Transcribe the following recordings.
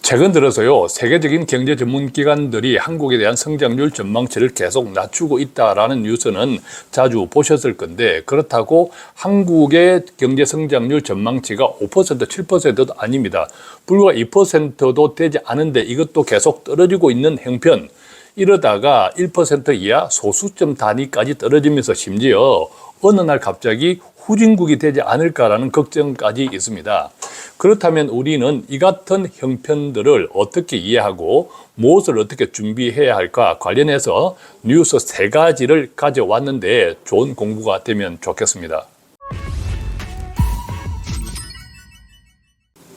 최근 들어서요, 세계적인 경제 전문 기관들이 한국에 대한 성장률 전망치를 계속 낮추고 있다라는 뉴스는 자주 보셨을 건데, 그렇다고 한국의 경제 성장률 전망치가 5%, 7%도 아닙니다. 불과 2%도 되지 않은데 이것도 계속 떨어지고 있는 형편. 이러다가 1% 이하 소수점 단위까지 떨어지면서 심지어 어느 날 갑자기 후진국이 되지 않을까라는 걱정까지 있습니다. 그렇다면 우리는 이 같은 형편들을 어떻게 이해하고 무엇을 어떻게 준비해야 할까 관련해서 뉴스 3가지를 가져왔는데 좋은 공부가 되면 좋겠습니다.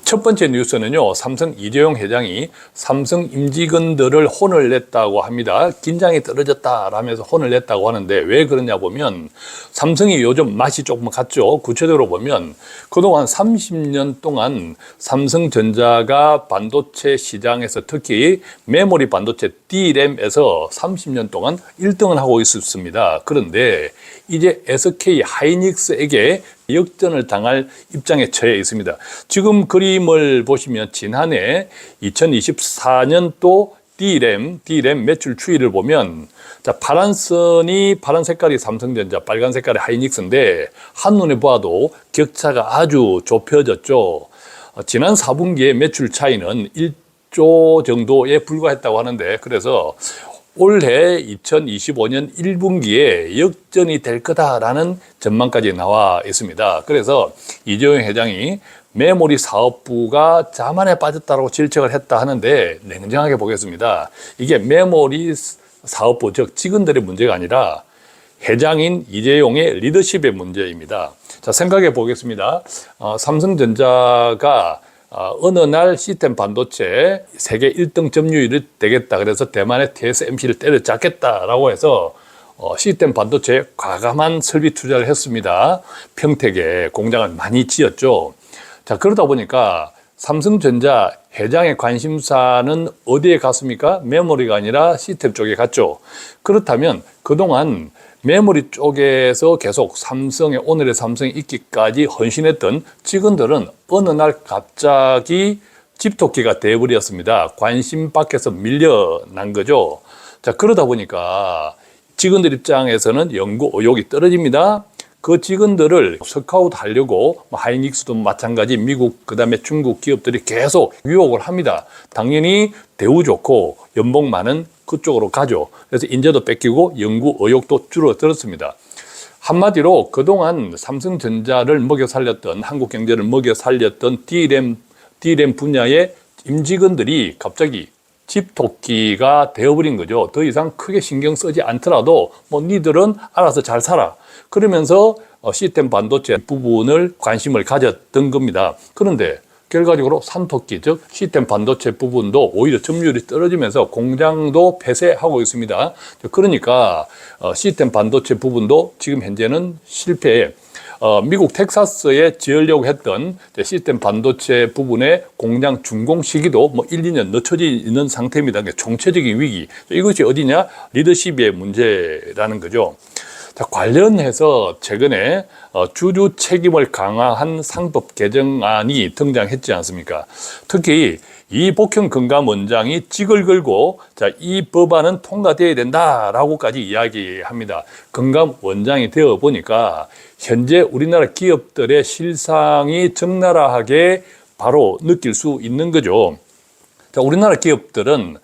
첫 번째 뉴스는요, 삼성 이재용 회장이 삼성 임직원들을 혼을 냈다고 합니다. 긴장이 떨어졌다라면서 혼을 냈다고 하는데 왜 그러냐 보면 삼성이 요즘 맛이 조금 갔죠. 구체적으로 보면 그동안 30년 동안 삼성전자가 반도체 시장에서 특히 메모리 반도체 D램에서 30년 동안 1등을 하고 있었습니다. 그런데 이제 SK 하이닉스에게 역전을 당할 입장에 처해 있습니다. 지금 그림을 보시면 지난해 2024년도 D램 매출 추이를 보면 자, 파란 색깔이 삼성전자, 빨간 색깔이 하이닉스인데 한눈에 봐도 격차가 아주 좁혀졌죠. 지난 4분기의 매출 차이는 1조 정도에 불과했다고 하는데 그래서 올해 2025년 1분기에 역전이 될 거다라는 전망까지 나와 있습니다. 그래서 이재용 회장이 메모리 사업부가 자만에 빠졌다고 질책을 했다 하는데 냉정하게 보겠습니다. 이게 메모리 사업부, 즉 직원들의 문제가 아니라 회장인 이재용의 리더십의 문제입니다. 자, 생각해 보겠습니다. 삼성전자가 어느 날 시스템 반도체 세계 1등 점유율이 되겠다. 그래서 대만의 TSMC를 때려잡겠다라고 해서 시스템 반도체에 과감한 설비 투자를 했습니다. 평택에 공장을 많이 지었죠. 자, 그러다 보니까 삼성전자 회장의 관심사는 어디에 갔습니까? 메모리가 아니라 시스템 쪽에 갔죠. 그렇다면 그동안 메모리 쪽에서 계속 오늘의 삼성에 있기까지 헌신했던 직원들은 어느 날 갑자기 집토끼가 돼버렸습니다. 관심 밖에서 밀려난 거죠. 자, 그러다 보니까 직원들 입장에서는 연구 의욕이 떨어집니다. 그 직원들을 스카우트 하려고 하이닉스도 마찬가지 미국 그다음에 중국 기업들이 계속 유혹을 합니다. 당연히 대우 좋고 연봉 많은 그쪽으로 가죠. 그래서 인재도 뺏기고 연구 의욕도 줄어들었습니다. 한마디로 그동안 삼성전자를 먹여 살렸던 한국 경제를 먹여 살렸던 D램 분야의 임직원들이 갑자기 집토끼가 되어버린 거죠. 더 이상 크게 신경 쓰지 않더라도 니들은 알아서 잘 살아. 그러면서 시스템 반도체 부분을 관심을 가졌던 겁니다. 그런데 결과적으로 산토끼, 즉 시스템 반도체 부분도 오히려 점유율이 떨어지면서 공장도 폐쇄하고 있습니다. 그러니까 시스템 반도체 부분도 지금 현재는 실패해. 미국 텍사스에 지으려고 했던 시스템 반도체 부분의 공장 준공 시기도 1, 2년 늦춰져 있는 상태입니다. 그러니까 총체적인 위기. 이것이 어디냐? 리더십의 문제라는 거죠. 자, 관련해서 최근에 주주 책임을 강화한 상법 개정안이 등장했지 않습니까? 특히 이 복형 금감 원장이 직을 걸고 자, 이 법안은 통과되어야 된다라고까지 이야기합니다. 금감 원장이 되어 보니까 현재 우리나라 기업들의 실상이 적나라하게 바로 느낄 수 있는 거죠. 자, 우리나라 기업들은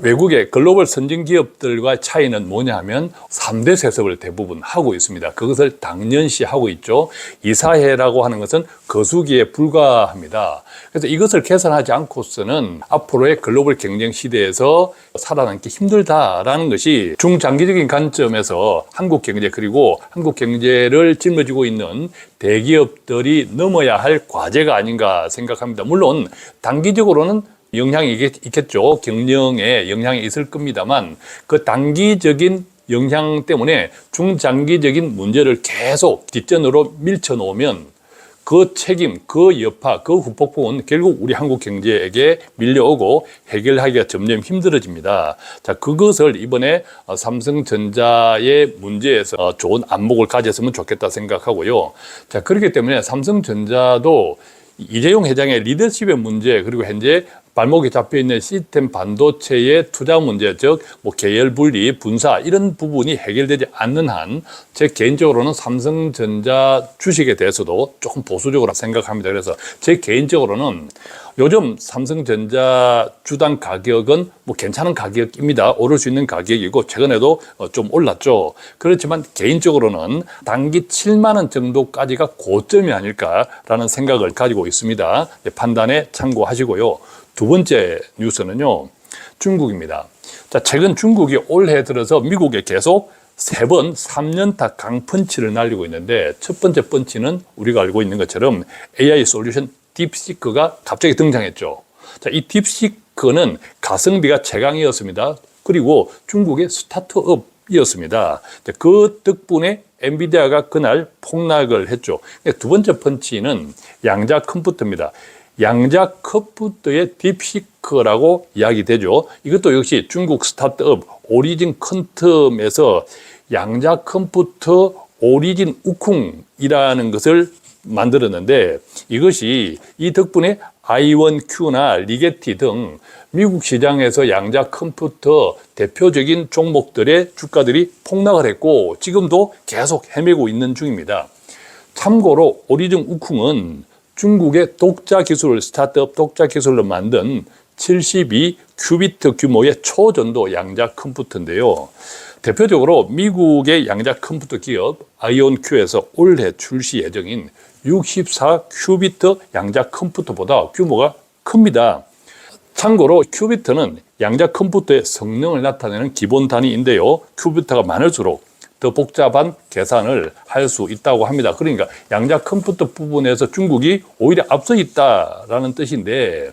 외국의 글로벌 선진 기업들과의 차이는 뭐냐 하면 3대 세습을 대부분 하고 있습니다. 그것을 당연시하고 있죠. 이사회라고 하는 것은 거수기에 불과합니다. 그래서 이것을 개선하지 않고서는 앞으로의 글로벌 경쟁 시대에서 살아남기 힘들다라는 것이 중장기적인 관점에서 한국 경제 그리고 한국 경제를 짊어지고 있는 대기업들이 넘어야 할 과제가 아닌가 생각합니다. 물론 단기적으로는 영향이 있겠죠. 경영에 영향이 있을 겁니다만 그 단기적인 영향 때문에 중장기적인 문제를 계속 뒷전으로 밀쳐놓으면 그 책임, 그 여파, 그 후폭풍은 결국 우리 한국 경제에게 밀려오고 해결하기가 점점 힘들어집니다. 자, 그것을 이번에 삼성전자의 문제에서 좋은 안목을 가졌으면 좋겠다 생각하고요. 자, 그렇기 때문에 삼성전자도 이재용 회장의 리더십의 문제 그리고 현재 발목이 잡혀 있는 시스템 반도체의 투자 문제, 즉 뭐 계열 분리, 분사 이런 부분이 해결되지 않는 한 제 개인적으로는 삼성전자 주식에 대해서도 조금 보수적으로 생각합니다. 그래서 제 개인적으로는 요즘 삼성전자 주당 가격은 뭐 괜찮은 가격입니다. 오를 수 있는 가격이고 최근에도 좀 올랐죠. 그렇지만 개인적으로는 단기 7만 원 정도까지가 고점이 아닐까라는 생각을 가지고 있습니다. 판단에 참고하시고요. 두 번째 뉴스는요, 중국입니다. 자, 최근 중국이 올해 들어서 미국에 계속 3번 3년타 강펀치를 날리고 있는데, 첫 번째 펀치는 우리가 알고 있는 것처럼 AI 솔루션 딥시크가 갑자기 등장했죠. 자, 이 딥시크는 가성비가 최강이었습니다. 그리고 중국의 스타트업이었습니다. 그 덕분에 엔비디아가 그날 폭락을 했죠. 두 번째 펀치는 양자 컴퓨터입니다. 양자 컴퓨터의 딥시크라고 이야기되죠. 이것도 역시 중국 스타트업 오리진 퀀텀에서 양자 컴퓨터 오리진 우쿵이라는 것을 만들었는데, 이것이 이 덕분에 i1Q나 리게티 등 미국 시장에서 양자 컴퓨터 대표적인 종목들의 주가들이 폭락을 했고 지금도 계속 헤매고 있는 중입니다. 참고로 오리진 우쿵은 중국의 독자 기술, 스타트업 독자 기술로 만든 72 큐비트 규모의 초전도 양자 컴퓨터인데요. 대표적으로 미국의 양자 컴퓨터 기업 i1Q에서 올해 출시 예정인 64 큐비트 양자 컴퓨터보다 규모가 큽니다. 참고로 큐비트는 양자 컴퓨터의 성능을 나타내는 기본 단위인데요. 큐비트가 많을수록 더 복잡한 계산을 할 수 있다고 합니다. 그러니까 양자 컴퓨터 부분에서 중국이 오히려 앞서 있다라는 뜻인데,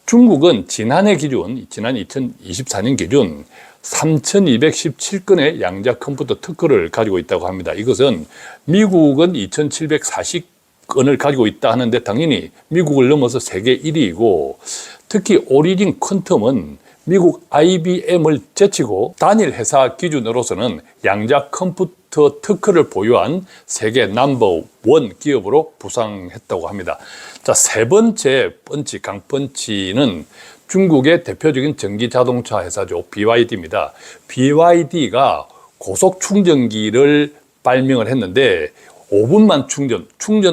중국은 지난해 기준, 지난 2024년 기준 3,217건의 양자 컴퓨터 특허를 가지고 있다고 합니다. 이것은 미국은 2,740건을 가지고 있다 하는데 당연히 미국을 넘어서 세계 1위이고, 특히 오리진 퀀텀은 미국 IBM을 제치고 단일 회사 기준으로서는 양자 컴퓨터 특허를 보유한 세계 넘버 원 기업으로 부상했다고 합니다. 자, 세 번째 펀치, 강펀치는 중국의 대표적인 전기 자동차 회사죠. BYD입니다. BYD가 고속 충전기를 발명을 했는데 5분만 충전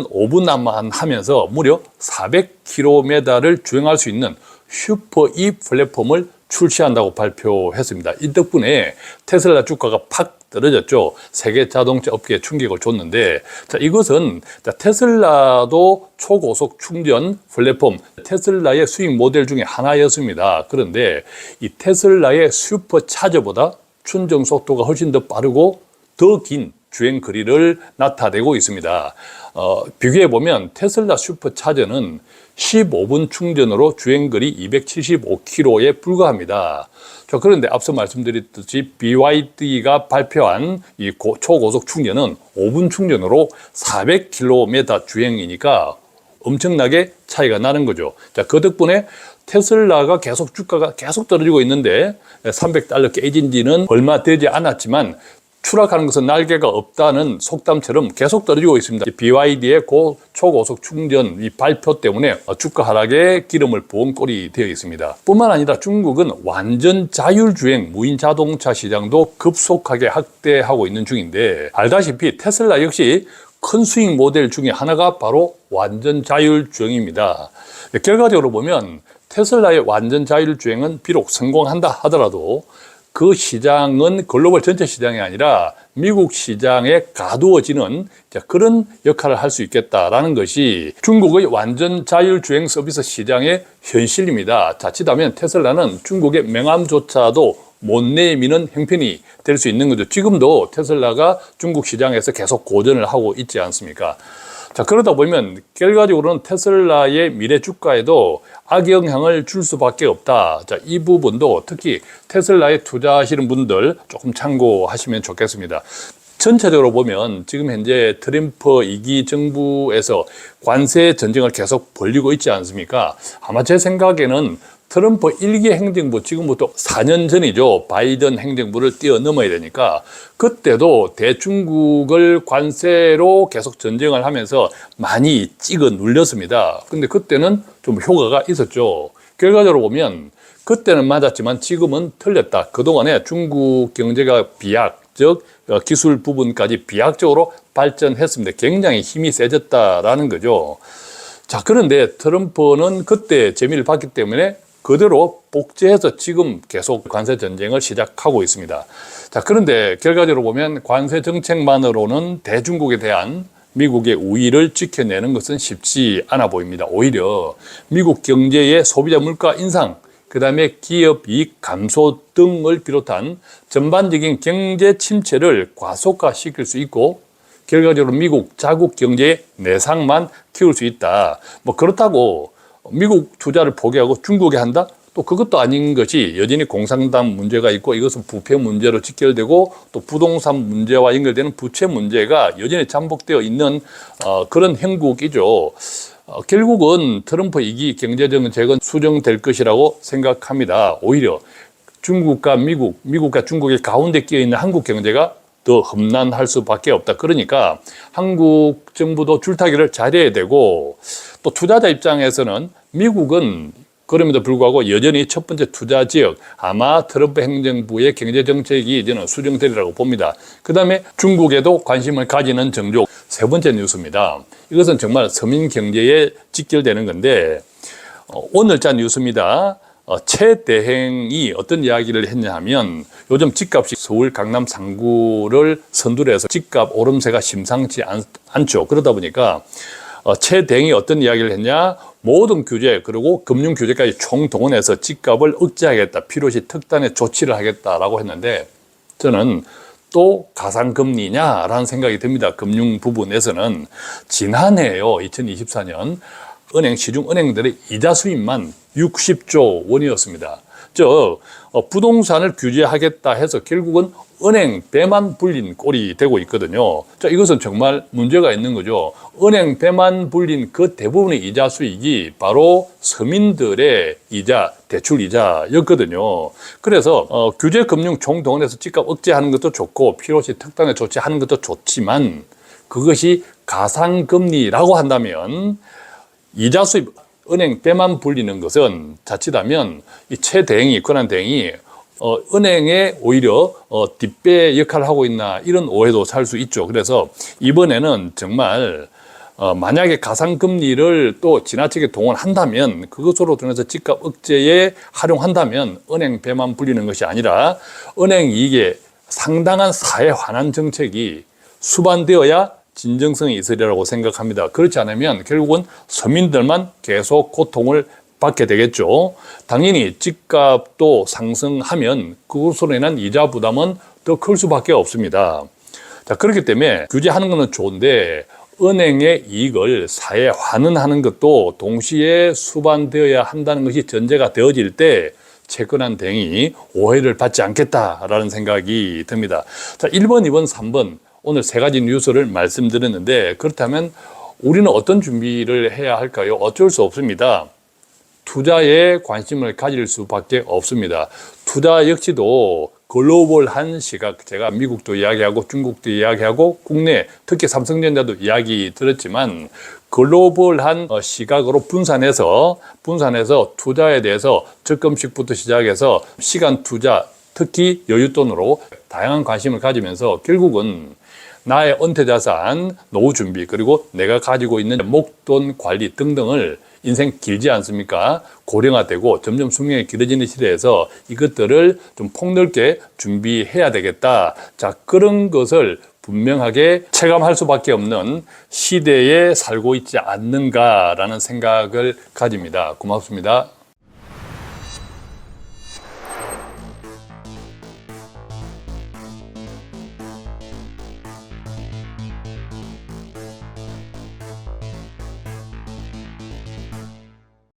5분만 하면서 무려 400km를 주행할 수 있는 슈퍼 E 플랫폼을 출시한다고 발표했습니다. 이 덕분에 테슬라 주가가 팍 떨어졌죠. 세계 자동차 업계에 충격을 줬는데, 자, 이것은 테슬라도 초고속 충전 플랫폼, 테슬라의 수익 모델 중에 하나였습니다. 그런데 이 테슬라의 슈퍼차저보다 충전 속도가 훨씬 더 빠르고 더 긴 주행 거리를 나타내고 있습니다. 비교해 보면 테슬라 슈퍼차저는 15분 충전으로 주행거리 275km에 불과합니다. 자, 그런데 앞서 말씀드렸듯이 BYD가 발표한 이 초고속 충전은 5분 충전으로 400km 주행이니까 엄청나게 차이가 나는 거죠. 자, 그 덕분에 테슬라가 주가가 계속 떨어지고 있는데, $300 깨진 지는 얼마 되지 않았지만 추락하는 것은 날개가 없다는 속담처럼 계속 떨어지고 있습니다. BYD의 초고속 충전 이 발표 때문에 주가 하락에 기름을 부은 꼴이 되어 있습니다. 뿐만 아니라 중국은 완전 자율주행 무인 자동차 시장도 급속하게 확대하고 있는 중인데, 알다시피 테슬라 역시 큰 수익 모델 중에 하나가 바로 완전 자율주행입니다. 결과적으로 보면 테슬라의 완전 자율주행은 비록 성공한다 하더라도 그 시장은 글로벌 전체 시장이 아니라 미국 시장에 가두어지는 그런 역할을 할 수 있겠다라는 것이 중국의 완전 자율주행 서비스 시장의 현실입니다. 자칫하면 테슬라는 중국의 명함조차도 못 내미는 형편이 될 수 있는 거죠. 지금도 테슬라가 중국 시장에서 계속 고전을 하고 있지 않습니까? 자, 그러다 보면 결과적으로는 테슬라의 미래 주가에도 악영향을 줄 수밖에 없다. 자, 이 부분도 특히 테슬라에 투자하시는 분들 조금 참고하시면 좋겠습니다. 전체적으로 보면 지금 현재 트럼프 2기 정부에서 관세 전쟁을 계속 벌이고 있지 않습니까? 아마 제 생각에는 트럼프 1기 행정부, 지금부터 4년 전이죠. 바이든 행정부를 뛰어넘어야 되니까 그때도 대중국을 관세로 계속 전쟁을 하면서 많이 찍어 눌렸습니다. 근데 그때는 좀 효과가 있었죠. 결과적으로 보면 그때는 맞았지만 지금은 틀렸다. 그동안에 중국 경제가 비약, 즉 기술 부분까지 비약적으로 발전했습니다. 굉장히 힘이 세졌다라는 거죠. 자, 그런데 트럼프는 그때 재미를 봤기 때문에 그대로 복제해서 지금 계속 관세 전쟁을 시작하고 있습니다. 자, 그런데 결과적으로 보면 관세 정책만으로는 대중국에 대한 미국의 우위를 지켜내는 것은 쉽지 않아 보입니다. 오히려 미국 경제의 소비자 물가 인상, 그 다음에 기업 이익 감소 등을 비롯한 전반적인 경제 침체를 과속화시킬 수 있고 결과적으로 미국 자국 경제의 내상만 키울 수 있다. 뭐 그렇다고 미국 투자를 포기하고 중국에 한다? 또 그것도 아닌 것이 여전히 공산당 문제가 있고 이것은 부패 문제로 직결되고 또 부동산 문제와 연결되는 부채 문제가 여전히 잠복되어 있는 그런 형국이죠. 결국은 트럼프 2기 경제정책은 수정될 것이라고 생각합니다. 오히려 중국과 미국과 중국의 가운데 끼어 있는 한국 경제가 더 험난할 수밖에 없다. 그러니까 한국 정부도 줄타기를 잘해야 되고 또 투자자 입장에서는 미국은 그럼에도 불구하고 여전히 첫 번째 투자 지역, 아마 트럼프 행정부의 경제정책이 저는 수정되리라고 봅니다. 그 다음에 중국에도 관심을 가지는 정족. 세 번째 뉴스입니다. 이것은 정말 서민 경제에 직결되는 건데 오늘자 뉴스입니다. 최대행이 어떤 이야기를 했냐 하면 요즘 집값이 서울 강남 상구를 선두로 해서 집값 오름세가 심상치 않죠. 그러다 보니까 최대행이 어떤 이야기를 했냐, 모든 규제 그리고 금융 규제까지 총동원해서 집값을 억제하겠다, 필요시 특단의 조치를 하겠다라고 했는데 저는 또 가상금리냐라는 생각이 듭니다. 금융 부분에서는 지난해요, 2024년 시중 은행들의 이자 수입만 60조 원이었습니다. 즉 부동산을 규제하겠다 해서 결국은 은행 배만 불린 꼴이 되고 있거든요. 자, 이것은 정말 문제가 있는 거죠. 은행 배만 불린 그 대부분의 이자 수익이 바로 서민들의 이자, 대출 이자였거든요. 그래서 규제 금융 총동원해서 집값 억제하는 것도 좋고 필요시 특단의 조치하는 것도 좋지만 그것이 가상금리라고 한다면 이자 수입, 은행 배만 불리는 것은 자칫하면 이 최대행이, 권한대행이 은행에 오히려 뒷배 역할을 하고 있나 이런 오해도 살 수 있죠. 그래서 이번에는 정말 만약에 가상금리를 또 지나치게 동원한다면 그것으로 통해서 집값 억제에 활용한다면 은행 배만 불리는 것이 아니라 은행 이익에 상당한 사회 환원 정책이 수반되어야 진정성이 있으리라고 생각합니다. 그렇지 않으면 결국은 서민들만 계속 고통을 받게 되겠죠. 당연히 집값도 상승하면 그것으로 인한 이자 부담은 더 클 수밖에 없습니다. 자, 그렇기 때문에 규제하는 것은 좋은데 은행의 이익을 사회에 환원하는 것도 동시에 수반되어야 한다는 것이 전제가 되어질 때 채권한 대행이 오해를 받지 않겠다라는 생각이 듭니다. 자, 1번, 2번, 3번 오늘 세 가지 뉴스를 말씀드렸는데 그렇다면 우리는 어떤 준비를 해야 할까요? 어쩔 수 없습니다. 투자에 관심을 가질 수밖에 없습니다. 투자 역시도 글로벌한 시각, 제가 미국도 이야기하고 중국도 이야기하고 국내 특히 삼성전자도 이야기 들었지만 글로벌한 시각으로 분산해서 투자에 대해서 적금식부터 시작해서 시간 투자, 특히 여윳돈으로 다양한 관심을 가지면서 결국은 나의 은퇴자산, 노후 준비, 그리고 내가 가지고 있는 목돈 관리 등등을 인생 길지 않습니까? 고령화되고 점점 수명이 길어지는 시대에서 이것들을 좀 폭넓게 준비해야 되겠다. 자, 그런 것을 분명하게 체감할 수밖에 없는 시대에 살고 있지 않는가라는 생각을 가집니다. 고맙습니다.